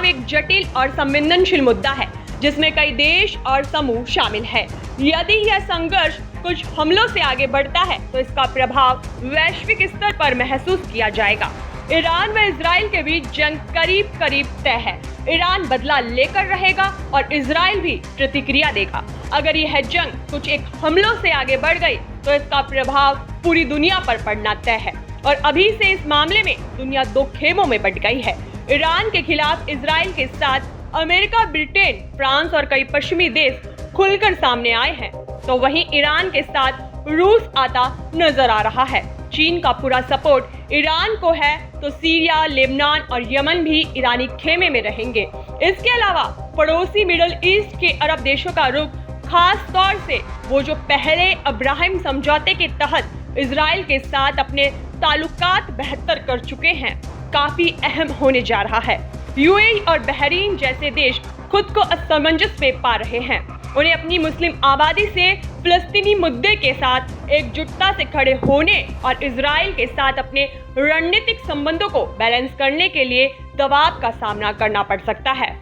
तनाव एक जटिल और संवेदनशील मुद्दा है जिसमें कई देश और समूह शामिल है। यदि यह संघर्ष कुछ हमलों से आगे बढ़ता है तो इसका प्रभाव वैश्विक स्तर पर महसूस किया जाएगा। ईरान व इजराइल के बीच जंग करीब करीब तय है। ईरान बदला लेकर रहेगा और इजराइल भी प्रतिक्रिया देगा। अगर यह जंग कुछ एक हमलों से आगे बढ़ गई तो इसका प्रभाव पूरी दुनिया पर पड़ना तय है और अभी से इस मामले में दुनिया दो खेमों में बंट गई है। ईरान के खिलाफ इजराइल के साथ अमेरिका, ब्रिटेन, फ्रांस और कई पश्चिमी देश खुलकर सामने आए हैं, तो वहीं ईरान के साथ रूस आता नजर आ रहा है। चीन का पूरा सपोर्ट ईरान को है तो सीरिया, लेबनान और यमन भी ईरानी खेमे में रहेंगे। इसके अलावा पड़ोसी मिडिल ईस्ट के अरब देशों का रुख खास तौर से वो जो पहले अब्राहम समझौते के तहत इजराइल के साथ अपने ताल्लुकात बेहतर कर चुके हैं, काफी अहम होने जा रहा है। यूएई और बहरीन जैसे देश खुद को असमंजस में पा रहे हैं। उन्हें अपनी मुस्लिम आबादी से फिलिस्तीनी मुद्दे के साथ एकजुटता से खड़े होने और इजराइल के साथ अपने रणनीतिक संबंधों को बैलेंस करने के लिए दबाव का सामना करना पड़ सकता है।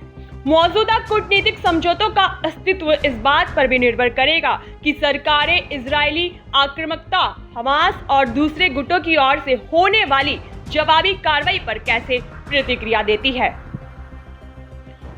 मौजूदा कूटनीतिक समझौतों का अस्तित्व इस बात पर भी निर्भर करेगा कि सरकारें इजरायली आक्रामकता, हमास और दूसरे गुटों की ओर से होने वाली जवाबी कार्रवाई पर कैसे प्रतिक्रिया देती है।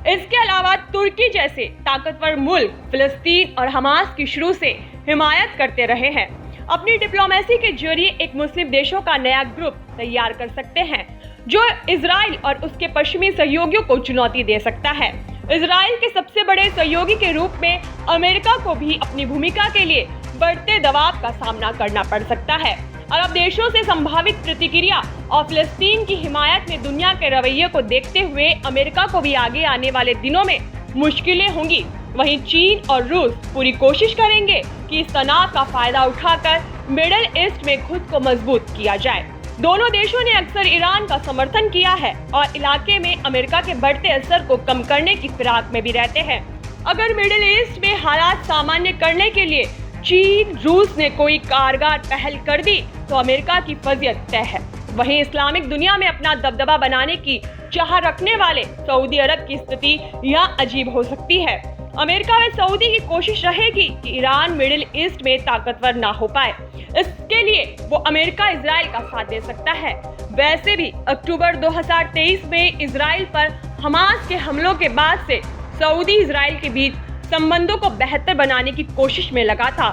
इसके अलावा तुर्की जैसे ताकतवर मुल्क फिलिस्तीन और हमास की शुरू से हिमायत करते रहे हैं। अपनी डिप्लोमेसी के जरिए एक मुस्लिम देशों का नया ग्रुप तैयार कर सकते हैं जो इजराइल और उसके पश्चिमी सहयोगियों को चुनौती दे सकता है। इजराइल के सबसे बड़े सहयोगी के रूप में अमेरिका को भी अपनी भूमिका के लिए बढ़ते दबाव का सामना करना पड़ सकता है। अरब देशों से संभावित प्रतिक्रिया और फिलिस्तीन की हिमायत में दुनिया के रवैये को देखते हुए अमेरिका को भी आगे आने वाले दिनों में मुश्किलें होंगी। वहीं चीन और रूस पूरी कोशिश करेंगे कि इस तनाव का फायदा उठाकर मिडिल ईस्ट में खुद को मजबूत किया जाए। दोनों देशों ने अक्सर ईरान का समर्थन किया है और इलाके में अमेरिका के बढ़ते असर को कम करने की फिराक में भी रहते हैं। अगर मिडिल ईस्ट में हालात सामान्य करने के लिए चीन, रूस ने कोई कारगर पहल कर दी तो अमेरिका की फजीयत तय है। वहीं इस्लामिक दुनिया में अपना दबदबा बनाने की चाह रखने वाले सऊदी अरब की स्थिति यहाँ अजीब हो सकती है। अमेरिका व सऊदी की कोशिश रहेगी कि ईरान मिडिल ईस्ट में ताकतवर ना हो पाए। इसके लिए वो अमेरिका इजराइल का साथ दे सकता है। वैसे भी अक्टूबर 2023 में इजराइल पर हमास के हमलों के बाद से सऊदी इजराइल के बीच संबंधों को बेहतर बनाने की कोशिश में लगा था।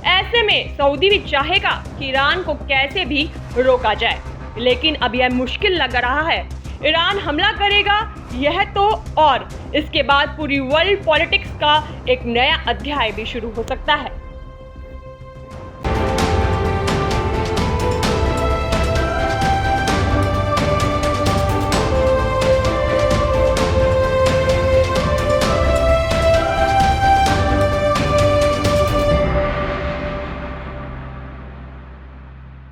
ऐसे में सऊदी भी चाहेगा कि ईरान को कैसे भी रोका जाए, लेकिन अब यह मुश्किल लग रहा है। ईरान हमला करेगा यह तो, और इसके बाद पूरी वर्ल्ड पॉलिटिक्स का एक नया अध्याय भी शुरू हो सकता है।